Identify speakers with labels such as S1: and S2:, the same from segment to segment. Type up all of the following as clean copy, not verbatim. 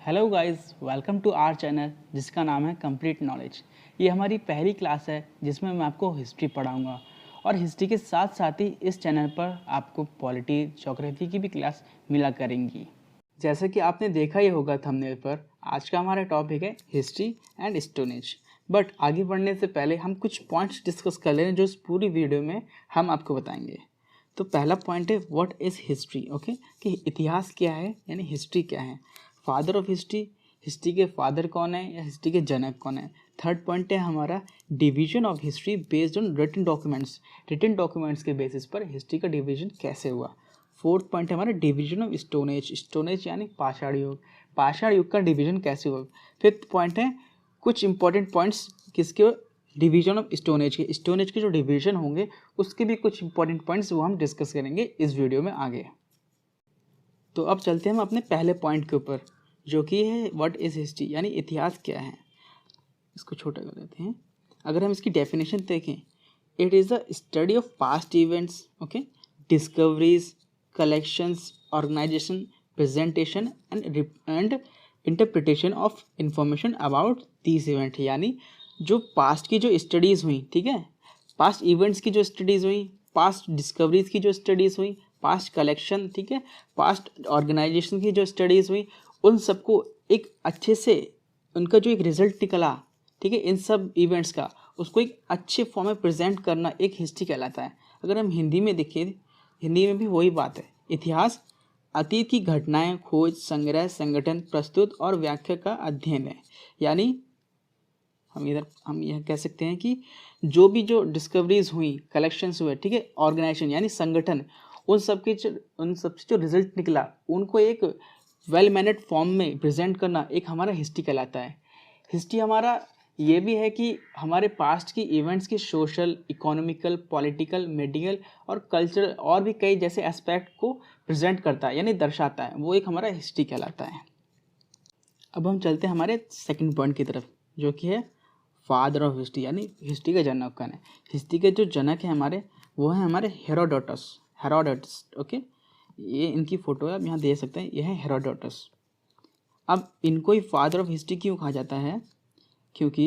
S1: Hello guys, welcome to our channel जिसका नाम है कंप्लीट नॉलेज। ये हमारी पहली क्लास है जिसमें मैं आपको हिस्ट्री पढ़ाऊंगा और हिस्ट्री के साथ साथ ही इस चैनल पर आपको पॉलिटी ज्योग्राफी की भी क्लास मिला करेंगी। जैसे कि आपने देखा ही होगा थंबनेल पर, आज का हमारा टॉपिक है history and stone age. But आगे बढ़ने से पहले हम कुछ पॉइंट्स डिस्कस कर ले रहे हैं जो इस पूरी वीडियो में हम आपको बताएंगे। तो पहला पॉइंट है व्हाट इज़ हिस्ट्री। ओके, कि इतिहास क्या है यानी हिस्ट्री क्या है। फादर ऑफ हिस्ट्री, हिस्ट्री के फादर कौन है या हिस्ट्री के जनक कौन है। थर्ड पॉइंट है हमारा division of history based on written documents, written documents के बेसिस पर हिस्ट्री का डिवीजन कैसे हुआ। फोर्थ पॉइंट है हमारा division of stone age, stone age यानी पाषाण युग, पाषाण युग का डिवीजन कैसे हुआ। फिफ्थ पॉइंट है कुछ इंपॉर्टेंट पॉइंट्स किसके डिवीजन ऑफ स्टोन एज के, स्टोन एज के जो डिवीजन होंगे उसके भी कुछ इंपॉर्टेंट पॉइंट्स वो हम डिस्कस करेंगे इस वीडियो में आगे। तो अब चलते हैं हम अपने पहले पॉइंट के ऊपर जो कि है व्हाट इज़ हिस्ट्री यानी इतिहास क्या है। इसको छोटा कर देते हैं। अगर हम इसकी डेफिनेशन देखें, it is a study of past events, okay, discoveries, collections, organisation, presentation and interpretation of information about this event. यानी जो पास्ट की जो स्टडीज़ हुई, ठीक है, पास्ट इवेंट्स की जो स्टडीज़ हुई, पास्ट डिस्कवरीज की जो स्टडीज़ हुई, पास्ट कलेक्शन, ठीक है, पास्ट ऑर्गेनाइजेशन की जो स्टडीज़ हुई, उन सबको एक अच्छे से उनका जो एक रिजल्ट निकला, ठीक है, इन सब इवेंट्स का उसको एक अच्छे फॉर्म में प्रेजेंट करना एक हिस्ट्री कहलाता है। अगर हम हिंदी में देखें, हिंदी में भी वही बात है। इतिहास अतीत की घटनाएं, खोज, संग्रह, संगठन, प्रस्तुत और व्याख्या का अध्ययन है। यानी हम यह कह सकते हैं कि जो भी जो डिस्कवरीज हुई, कलेक्शंस हुए, ठीक है, ऑर्गेनाइजेशन यानी संगठन, उन सब से जो रिजल्ट निकला उनको एक वेल मैनेड फॉर्म में प्रेजेंट करना एक हमारा हिस्ट्री कहलाता है। हिस्ट्री हमारा ये भी है कि हमारे पास्ट की इवेंट्स की सोशल, इकोनॉमिकल, पॉलिटिकल, मेडिकल और कल्चरल और भी कई जैसे एस्पेक्ट को प्रेजेंट करता है यानी दर्शाता है, वो एक हमारा हिस्ट्री कहलाता है। अब हम चलते हैं हमारे सेकंड पॉइंट की तरफ जो कि है फादर ऑफ हिस्ट्री यानी हिस्ट्री का जनक कौन है। हिस्ट्री के जो जनक हैं हमारे वो हैं हमारे हेरोडोटस, हेरोडोटस, ओके, ये इनकी फ़ोटो है, आप यहाँ दे सकते हैं, यह है हेरोडोटस। अब इनको ही फादर ऑफ हिस्ट्री क्यों कहा जाता है? क्योंकि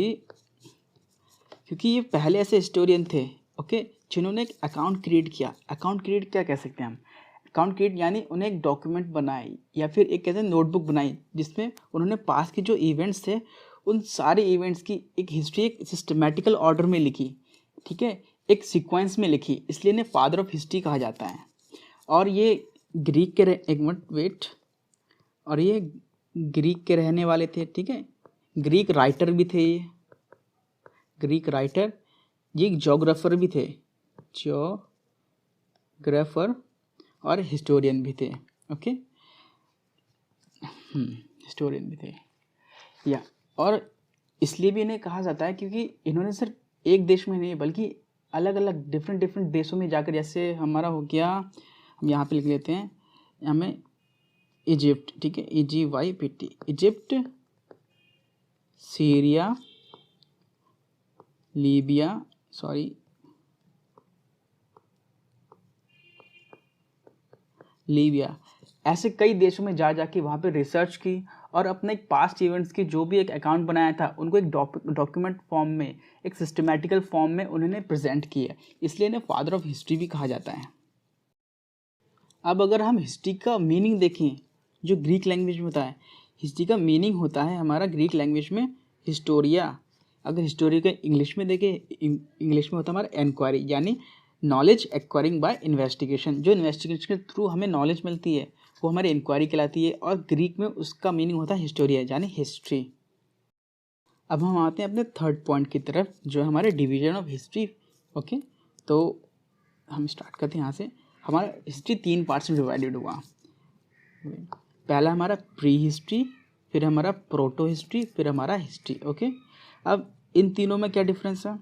S1: ये पहले ऐसे हिस्टोरियन थे, ओके, जिन्होंने एक अकाउंट क्रिएट किया। अकाउंट क्रिएट क्या कह सकते हैं हम? अकाउंट क्रिएट यानी उन्हें एक डॉक्यूमेंट बनाई या फिर एक कहते हैं नोटबुक बनाई जिसमें उन्होंने पास के जो इवेंट्स थे उन सारे इवेंट्स की एक हिस्ट्री एक सिस्टमेटिकल ऑर्डर में लिखी, ठीक है, एक सीक्वेंस में लिखी, इसलिए इन्हें फादर ऑफ हिस्ट्री कहा जाता है। और ये ग्रीक के एक मिनट वेट, और ये ग्रीक के रहने वाले थे, ठीक है, ग्रीक राइटर भी थे, ये ग्रीक राइटर, ये जोग्राफर भी थे, जोग्राफर और हिस्टोरियन भी थे, ओके, हिस्टोरियन भी थे या। और इसलिए भी इन्हें कहा जाता है क्योंकि इन्होंने सिर्फ एक देश में नहीं बल्कि अलग अलग डिफरेंट देशों में जाकर, जैसे हमारा हो गया, हम यहाँ पे लिख लेते हैं हमें इजिप्ट, ठीक है, EGYPT, Egypt, Syria, Libya, Libya, ऐसे कई देशों में जाके वहाँ पे रिसर्च की और अपने एक पास्ट इवेंट्स की जो भी एक अकाउंट बनाया था उनको एक डॉक्यूमेंट फॉर्म में, एक सिस्टमेटिकल फॉर्म में उन्होंने प्रेजेंट किया, इसलिए इन्हें फादर ऑफ हिस्ट्री भी कहा जाता है। अब अगर हम हिस्ट्री का मीनिंग देखें जो ग्रीक लैंग्वेज में होता है, हिस्ट्री का मीनिंग होता है हमारा ग्रीक लैंग्वेज में हिस्टोरिया। अगर हिस्टोरिया का इंग्लिश में देखें, इंग्लिश में होता है हमारा इंक्वायरी यानी नॉलेज एक्वायरिंग बाय इन्वेस्टिगेशन। जो इन्वेस्टिगेशन के थ्रू हमें नॉलेज मिलती है वो हमारी इंक्वायरी कहलाती है, और ग्रीक में उसका मीनिंग होता है हिस्टोरिया यानी हिस्ट्री। अब हम आते हैं अपने थर्ड पॉइंट की तरफ जो है हमारे डिवीजन ऑफ हिस्ट्री, ओके। तो हम स्टार्ट करते हैं यहाँ से। हमारा हिस्ट्री 3 पार्ट्स में डिवाइडेड हुआ। पहला हमारा प्री हिस्ट्री, फिर हमारा प्रोटो हिस्ट्री, फिर हमारा हिस्ट्री, ओके। अब इन तीनों में क्या डिफरेंस है?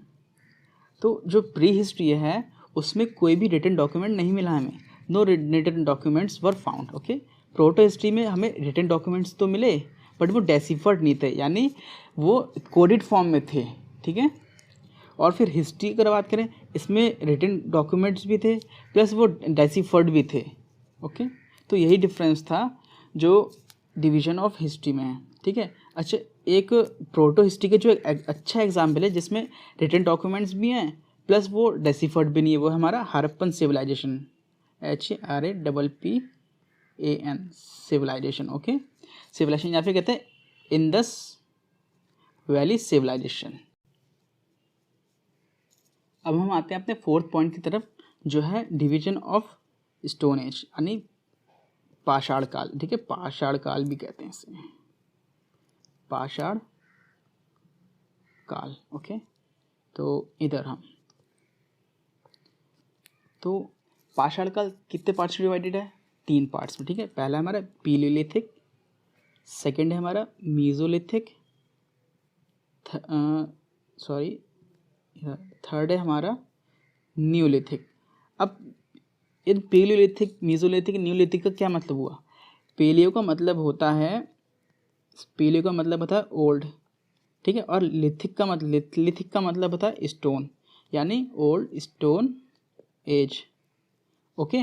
S1: तो जो प्री हिस्ट्री है उसमें कोई भी रिटन डॉक्यूमेंट नहीं मिला हमें, no written documents were found, okay. Proto history में हमें रिटन डॉक्यूमेंट्स तो मिले बट वो डेसिफर्ड नहीं थे, यानी वो कोडेड फॉर्म में थे, ठीक है। और फिर हिस्ट्री की बात करें, इसमें रिटन डॉक्यूमेंट्स भी थे प्लस वो डेसिफर्ड भी थे, ओके। तो यही डिफरेंस था जो डिवीजन ऑफ हिस्ट्री में है, ठीक है। अच्छा, एक प्रोटो हिस्ट्री का जो एक अच्छा एग्जाम्पल है जिसमें रिटन डॉक्यूमेंट्स भी हैं प्लस वो डेसिफर्ड भी नहीं है, वो है हमारा Harappan civilisation, HRAPPAN civilisation, okay. Civilisation या फिर कहते हैं इंडस वैली सिविलाइजेशन। अब हम आते हैं अपने फोर्थ पॉइंट की तरफ, जो है डिवीजन ऑफ स्टोन एज यानी पाषाण काल, ठीक है। पाषाण काल भी कहते हैं इसे, पाषाण काल, ओके। तो इधर हम तो पाषाण काल कितने पार्ट्स में डिवाइडेड है? 3 पार्ट्स में, ठीक है। पहला हमारा पीलियोलिथिक, सेकंड है हमारा मीजोलिथिक, थर्ड है हमारा न्यूलिथिक। अब इन पेलियोलिथिक, मीजोलिथिक, न्यूलिथिक का क्या मतलब हुआ? पेलियो का मतलब होता है ओल्ड, ठीक है, और लिथिक का मतलब होता है स्टोन, यानी ओल्ड स्टोन एज, ओके।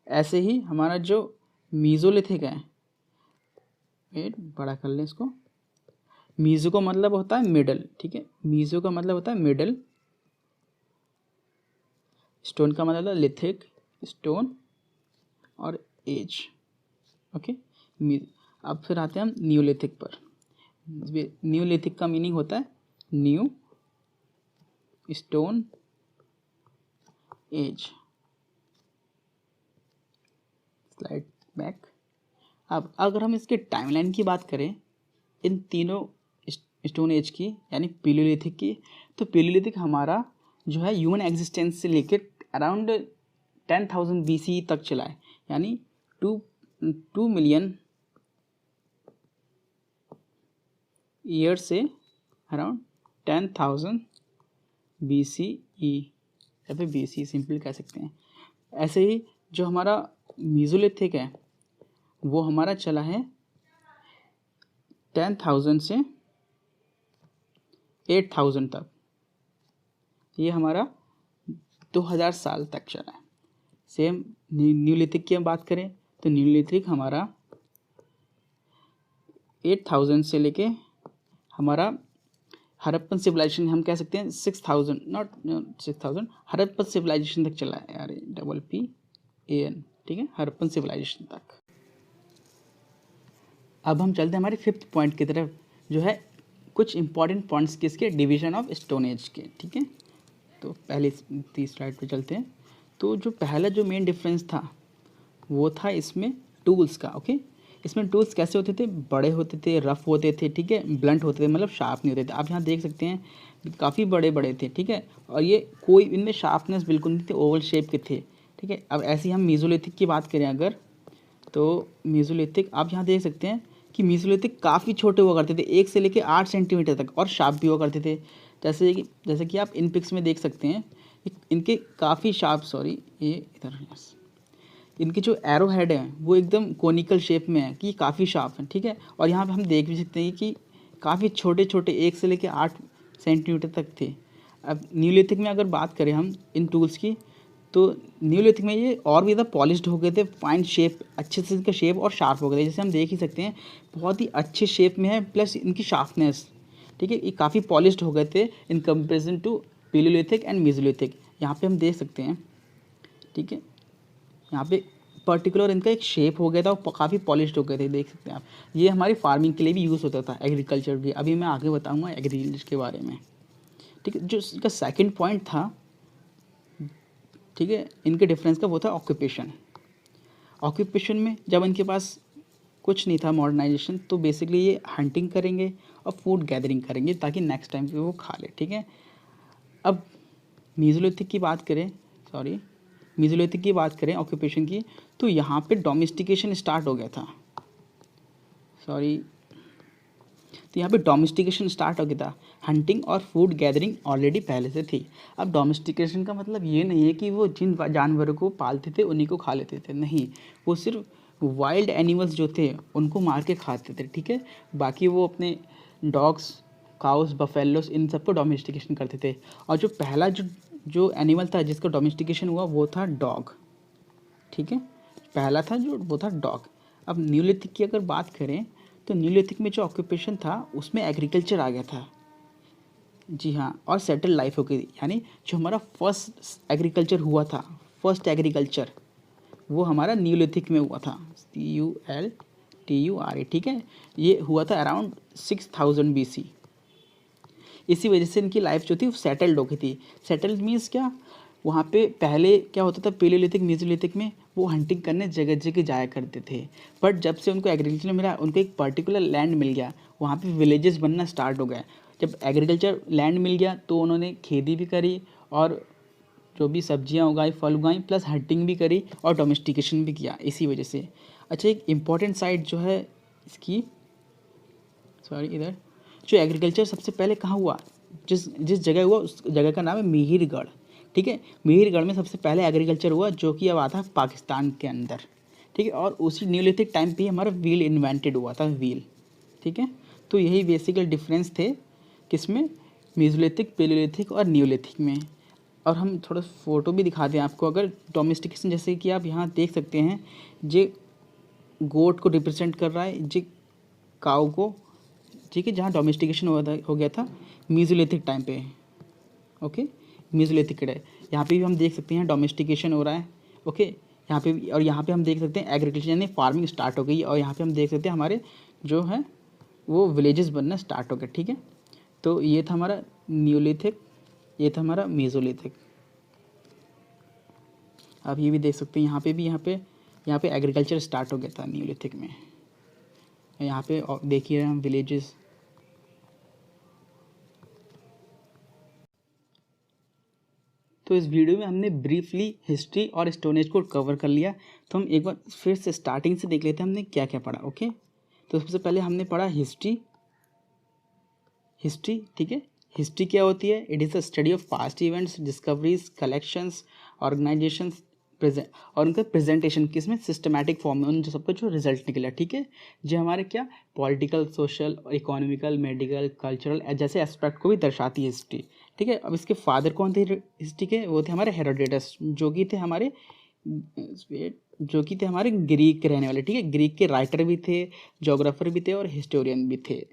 S1: ऐसे ही हमारा जो मीजोलिथिक है, वेट बड़ा कर लें इसको, मीजो का मतलब होता है मिडल, ठीक है। मीजो का मतलब होता है मिडल, स्टोन का मतलब है लिथिक, स्टोन और एज, ओके। अब फिर आते हैं हम न्यूलिथिक पर। न्यूलिथिक का मीनिंग होता है new stone age. Slide back. अब अगर हम इसके टाइमलाइन की बात करें इन तीनों स्टोन एज की यानी पीलियोलिथिक की, तो पीलियोलिथिक हमारा जो है ह्यूमन एग्जिस्टेंस से लेकर अराउंड 10,000 BC तक चला है, यानी 2 मिलियन ईयर से अराउंड 10,000 BCE या फिर BC सिंपल कह सकते हैं। ऐसे ही जो हमारा मीजोलिथिक है वो हमारा चला है 10,000 से 8,000 तक, ये हमारा 2000 साल तक चला है। सेम न्यूलिथिक की हम बात करें तो न्यूलिथिक हमारा 8,000 से लेके हमारा हड़प्पन सिविलाइजेशन हम कह सकते हैं 6,000, नॉट 6,000, हड़प्पन सिविलाइजेशन तक चला है यार, PPAN, ठीक है, हड़प्पन सिविलाइजेशन तक। अब हम चलते हैं हमारे 5th पॉइंट की तरफ, जो है कुछ इंपॉर्टेंट पॉइंट्स किसके, डिवीजन ऑफ स्टोन एज के, ठीक है। तो पहले 30 स्लाइड पे चलते हैं। तो जो पहला जो मेन डिफरेंस था वो था इसमें टूल्स का, ओके। इसमें टूल्स कैसे होते थे? बड़े होते थे, रफ होते थे, ठीक है, ब्लंट होते थे, मतलब शार्प नहीं होते थे। आप यहाँ देख सकते हैं काफ़ी बड़े बड़े थे, ठीक है, और ये कोई इनमें शार्पनेस बिल्कुल नहीं थे, ओवल शेप के थे, ठीक है। अब ऐसे ही हम मीजोलिथिक की बात करें अगर, तो मीजोलिथिक आप यहाँ देख सकते हैं कि मीजोलिथिक काफ़ी छोटे हुआ करते थे, 1 से लेकर 8 सेंटीमीटर तक, और शार्प भी हुआ करते थे। जैसे कि आप इन पिक्स में देख सकते हैं, इनके काफ़ी शार्प, ये इधर, इनके जो एरो हेड हैं वो एकदम कोनिकल शेप में है कि काफ़ी शार्प है, ठीक है। और यहाँ पे हम देख भी सकते हैं कि काफ़ी छोटे छोटे 1 से लेकर 8 सेंटीमीटर तक थे। अब न्यूलिथिक में अगर बात करें हम इन टूल्स की, तो न्यूलिथिक में ये और भी ज़्यादा पॉलिश्ड हो गए थे, फाइन शेप, अच्छे से इनका शेप और शार्प हो गए थे। जैसे हम देख ही सकते हैं बहुत ही अच्छे शेप में है, प्लस इनकी शार्पनेस, ठीक है, ये काफ़ी पॉलिश्ड हो गए थे in comparison to Palaeolithic and Mesolithic. यहाँ पे हम देख सकते हैं, ठीक है, यहाँ पे पर्टिकुलर इनका एक शेप हो गया था और काफ़ी पॉलिश्ड हो गए थे, देख सकते हैं आप। ये हमारी फार्मिंग के लिए भी यूज़ होता था, एग्रीकल्चर भी। अभी मैं आगे बताऊंगा एग्रीकल्चर के बारे में, ठीक है। जो इसका सेकंड पॉइंट था, ठीक है, इनके डिफरेंस का, वो था ऑक्यूपेशन। ऑक्यूपेशन में जब इनके पास कुछ नहीं था मॉडर्नाइजेशन, तो बेसिकली ये हंटिंग करेंगे और फूड गैदरिंग करेंगे ताकि नेक्स्ट टाइम पे वो खा ले, ठीक है। अब मीजोलिथिक की बात करें, मीजोलिथिक की बात करें ऑक्यूपेशन की, तो यहाँ पे डोमेस्टिकेशन स्टार्ट हो गया था, तो यहाँ पे डोमेस्टिकेशन स्टार्ट हो गया था। हंटिंग और फूड गैदरिंग ऑलरेडी पहले से थी। अब डोमेस्टिकेशन का मतलब ये नहीं है कि वो जिन जानवरों को पालते थे उन्हीं को खा लेते थे, नहीं, वो सिर्फ वाइल्ड एनिमल्स जो थे उनको मार के खाते थे, ठीक है। बाकी वो अपने डॉग्स, काउस, बफेलोस, इन सबको डोमेस्टिकेशन करते थे। और जो पहला जो एनिमल था जिसका डोमेस्टिकेशन हुआ वो था डॉग, ठीक है, पहला था जो वो था डॉग। अब न्यूलिथिक की अगर बात करें तो न्यूलिथिक में जो ऑक्यूपेशन था उसमें एग्रीकल्चर आ गया था। जी हाँ, और सेटल लाइफ हो गई, यानी जो हमारा फर्स्ट एग्रीकल्चर हुआ था, फर्स्ट एग्रीकल्चर वो हमारा न्यूलिथिक में हुआ था, CULTURA, ठीक है। ये हुआ था अराउंड 6000 BC। इसी वजह से इनकी लाइफ जो थी वो सेटल्ड हो गई थी। सेटल्ड मीन्स क्या, वहाँ पे पहले क्या होता था, पेलियोलिथिक मेसोलिथिक में वो हंटिंग करने जगह जगह जाया करते थे, बट जब से उनको एग्रीकल्चर मिला, उनको एक पर्टिकुलर लैंड मिल गया, वहाँ पे विलेजेस बनना स्टार्ट हो गए। जब एग्रीकल्चर लैंड मिल गया तो उन्होंने खेती भी करी और जो भी सब्जियां उगाई, फल उगाई, प्लस हंटिंग भी करी और डोमेस्टिकेशन भी किया इसी वजह से। अच्छा, एक इम्पॉर्टेंट साइट जो है इसकी, सॉरी इधर, जो एग्रीकल्चर सबसे पहले कहाँ हुआ, जिस जिस जगह हुआ उस जगह का नाम है मिहिरगढ़, ठीक है। मिहिरगढ़ में सबसे पहले एग्रीकल्चर हुआ, जो कि अब आता है पाकिस्तान के अंदर, ठीक है। और उसी न्यूलिथिक टाइम पे ही हमारा व्हील इन्वेंटेड हुआ था, व्हील, ठीक है। तो यही बेसिकल डिफरेंस थे किसमें, मेसोलिथिक, पेलियोलिथिक और न्यूलिथिक में। और हम थोड़ा फोटो भी दिखा दें आपको, अगर डोमेस्टिकेशन, जैसे कि आप यहाँ देख सकते हैं, जे गोट को रिप्रेजेंट कर रहा है, जे काऊ को, ठीक है, जहाँ डोमेस्टिकेशन हो गया था मेसोलिथिक टाइम पे, ओके, मेसोलिथिक है। यहाँ पे भी हम देख सकते हैं डोमेस्टिकेशन हो रहा है, ओके। यहाँ पे भी, और यहाँ पे हम देख सकते हैं एग्रीकल्चर यानी फार्मिंग स्टार्ट हो गई, और यहाँ पे हम देख सकते हैं हमारे जो है वो विलेजेस बनना स्टार्ट हो गए, ठीक है। तो ये था हमारा न्यूलिथिक, ये था हमारा मेसोलिथिक। आप ये भी देख सकते हैं, यहाँ पे एग्रीकल्चर स्टार्ट हो गया था न्यूलिथिक में। यहाँ पे देखिए हम विलेजेस, तो इस वीडियो में हमने ब्रीफली हिस्ट्री और स्टोन एज को कवर कर लिया। तो हम एक बार फिर से स्टार्टिंग से देख लेते हैं हमने क्या क्या पढ़ा, ओके। तो सबसे पहले हमने पढ़ा हिस्ट्री, ठीक है। हिस्ट्री क्या होती है, it is the study of past events, discoveries, collections, organisations, present, और उनका प्रेजेंटेशन किसमें, सिस्टमैटिक फॉर्म में, उन जो सबका जो रिजल्ट निकला, ठीक है। जो हमारे क्या political, social, economical, medical, cultural जैसे एस्पेक्ट को भी दर्शाती है हिस्ट्री, ठीक है। अब इसके फादर कौन थे हिस्ट्री के, वो थे हमारे हेरोडोटस, जो कि थे हमारे ग्रीक के रहने वाले, ठीक है। ग्रीक के राइटर भी थे, जोग्राफर भी थे और हिस्टोरियन भी थे।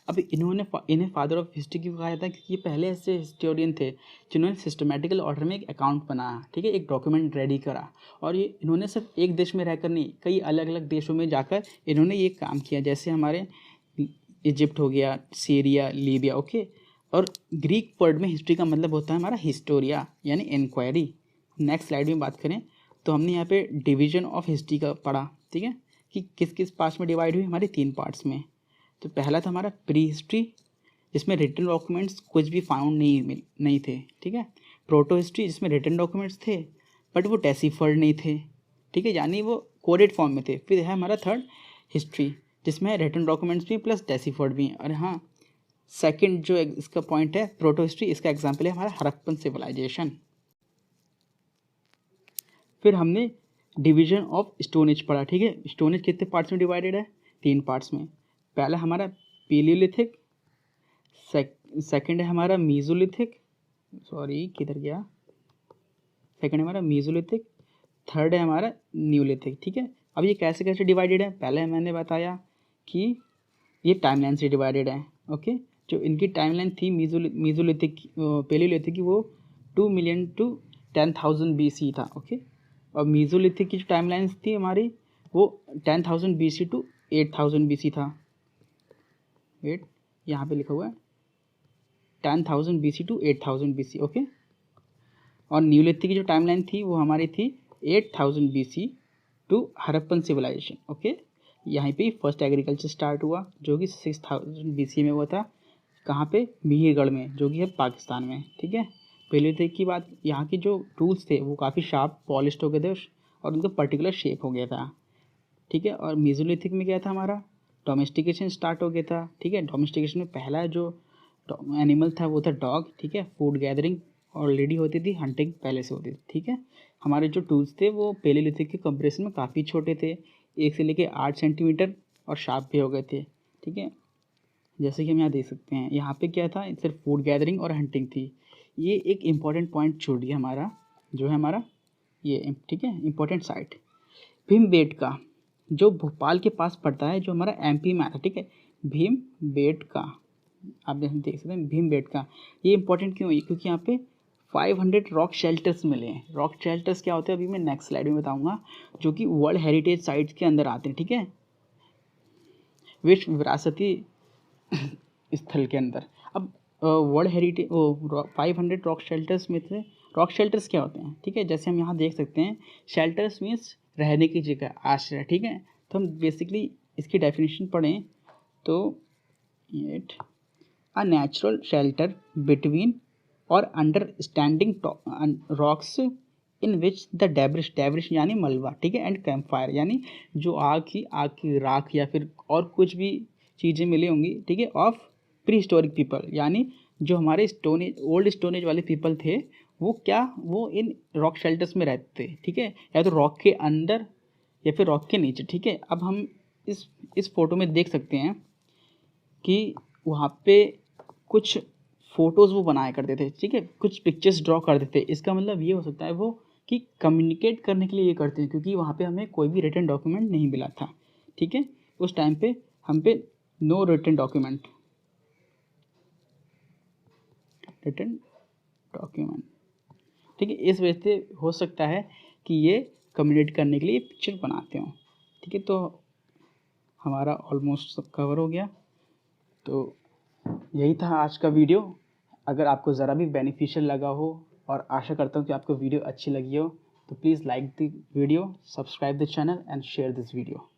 S1: अब इन्हें फादर ऑफ हिस्ट्री क्यों कहा जाता है, क्योंकि ये पहले ऐसे हिस्टोरियन थे जिन्होंने सिस्टमेटिकल ऑर्डर में एक अकाउंट बनाया, ठीक है, एक डॉक्यूमेंट रेडी करा। और ये इन्होंने सिर्फ एक देश में रहकर नहीं, कई अलग अलग देशों में जाकर इन्होंने ये काम किया, जैसे हमारे इजिप्ट हो गया, सीरिया, लीबिया, ओके। और ग्रीक वर्ड में हिस्ट्री का मतलब होता है हमारा हिस्टोरिया, यानी इंक्वायरी। नेक्स्ट स्लाइड में बात करें तो हमने यहाँ पे डिवीजन ऑफ हिस्ट्री का पढ़ा, ठीक है, कि किस किस पार्ट्स में डिवाइड हुई, हमारे 3 पार्ट्स में। तो पहला था हमारा प्री हिस्ट्री, जिसमें रिटन डॉक्यूमेंट्स कुछ भी फाउंड नहीं थे, ठीक है। प्रोटो हिस्ट्री, जिसमें रिटन डॉक्यूमेंट्स थे बट वो डेसिफर्ड नहीं थे, ठीक है, यानी वो कोडेड फॉर्म में थे। फिर है हमारा थर्ड हिस्ट्री, जिसमें रिटन डॉक्यूमेंट्स भी प्लस डेसिफर्ड भी हैं। और हाँ, सेकंड जो इसका पॉइंट है प्रोटो हिस्ट्री, इसका एग्जाम्पल है हमारा हड़प्पन सिविलाइजेशन। फिर हमने डिवीजन ऑफ स्टोन एज पढ़ा, ठीक है। स्टोन एज कितने पार्ट्स में डिवाइडेड है, 3 पार्ट्स में। पहला हमारा पेलियोलिथिक, सेकंड है हमारा मीजोलिथिक, सॉरी किधर गया, सेकंड है हमारा मीजोलिथिक, थर्ड है हमारा न्यूलिथिक, ठीक है। अब ये कैसे कैसे डिवाइडेड है, पहले मैंने बताया कि ये टाइमलाइन से डिवाइडेड है, ओके। जो इनकी टाइमलाइन थी मीजोलिथिक, पेलियोलिथिक की, वो 2 मिलियन टू 10,000 BC था, ओके। और मीजोलिथिक की जो टाइमलाइंस थी हमारी, वो 10,000 BC टू 8,000 BC था। वेट, यहाँ पे लिखा हुआ है 10,000 BC टू 8,000 BC, ओके। और न्यूलिथिक की जो टाइमलाइन थी वो हमारी थी 8,000 BC to Harappan civilisation, okay. यहाँ पे फर्स्ट एग्रीकल्चर स्टार्ट हुआ, जो कि 6,000 BC में हुआ था, कहाँ पे, मिहिरगढ़ में, जो कि है पाकिस्तान में, ठीक है। पेलियोलिथिक की बात, यहाँ की जो टूल्स थे वो काफ़ी शार्प पॉलिश्ड हो गए थे और उनका पर्टिकुलर शेप हो गया था, ठीक है। और मेसोलिथिक में क्या था हमारा, डोमेस्टिकेशन स्टार्ट हो गया था, ठीक है। डोमेस्टिकेशन में पहला जो एनिमल था वो था डॉग, ठीक है। फूड गैदरिंग ऑलरेडी होती थी, हंटिंग पहले से होती थी, ठीक है। हमारे जो टूल्स थे वो पेलियोलिथिक के कंपेरिजन में काफ़ी छोटे थे, 1 से लेके 8 सेंटीमीटर, और शार्प भी हो गए थे, ठीक है। जैसे कि हम यहाँ देख सकते हैं, यहाँ पे क्या था, सिर्फ फूड गैदरिंग और हंटिंग थी। ये एक इम्पॉर्टेंट पॉइंट छूट गया हमारा, जो है हमारा ये, ठीक है, इम्पॉर्टेंट साइट भीमबेटका। जो भोपाल के पास पड़ता है, जो हमारा एमपी में आता है, ठीक है, भीम बेटका, आप देख सकते हैं भीम बेटका। ये इंपॉर्टेंट क्यों है? क्योंकि यहाँ पे 500 रॉक शेल्टर्स मिले हैं। रॉक शेल्टर्स क्या होते हैं अभी मैं नेक्स्ट स्लाइड में बताऊंगा, जो कि वर्ल्ड हेरिटेज साइट्स के अंदर आते हैं, ठीक है, विश्व विरासती स्थल के अंदर। अब वर्ल्ड हेरिटेज 500 रॉक शेल्टर्स में थे। रॉक शेल्टर्स क्या होते हैं, ठीक है, जैसे हम यहाँ देख सकते हैं, शेल्टर्स मीन्स रहने की जगह, आश्रय, ठीक है। तो हम बेसिकली इसकी डेफिनेशन पढ़ें तो it a natural shelter between और under standing rocks in which the debris यानी मलबा, ठीक है, एंड कैंप फायर यानी जो आग की राख या फिर और कुछ भी चीज़ें मिली होंगी, ठीक है, ऑफ प्री हिस्टोरिक पीपल, यानी जो हमारे ओल्ड स्टोन एज वाले पीपल थे, वो इन रॉक शेल्टर्स में रहते थे, ठीक है, या तो रॉक के अंदर या फिर रॉक के नीचे, ठीक है। अब हम इस फोटो में देख सकते हैं कि वहाँ पे कुछ फोटोज़ वो बनाया करते थे, ठीक है, कुछ पिक्चर्स ड्रॉ करते थे। इसका मतलब ये हो सकता है वो कि कम्युनिकेट करने के लिए ये करते हैं, क्योंकि वहाँ पे हमें कोई भी रिटन डॉक्यूमेंट नहीं मिला था, ठीक है, उस टाइम पे हम पे नो रिटन डॉक्यूमेंट, ठीक है। इस वजह से हो सकता है कि ये कम्युनिकेट करने के लिए पिक्चर बनाते हो, ठीक है। तो हमारा ऑलमोस्ट सब कवर हो गया। तो यही था आज का वीडियो। अगर आपको ज़रा भी बेनिफिशियल लगा हो, और आशा करता हूँ कि आपको वीडियो अच्छी लगी हो, तो please like the video, subscribe the channel and share this video.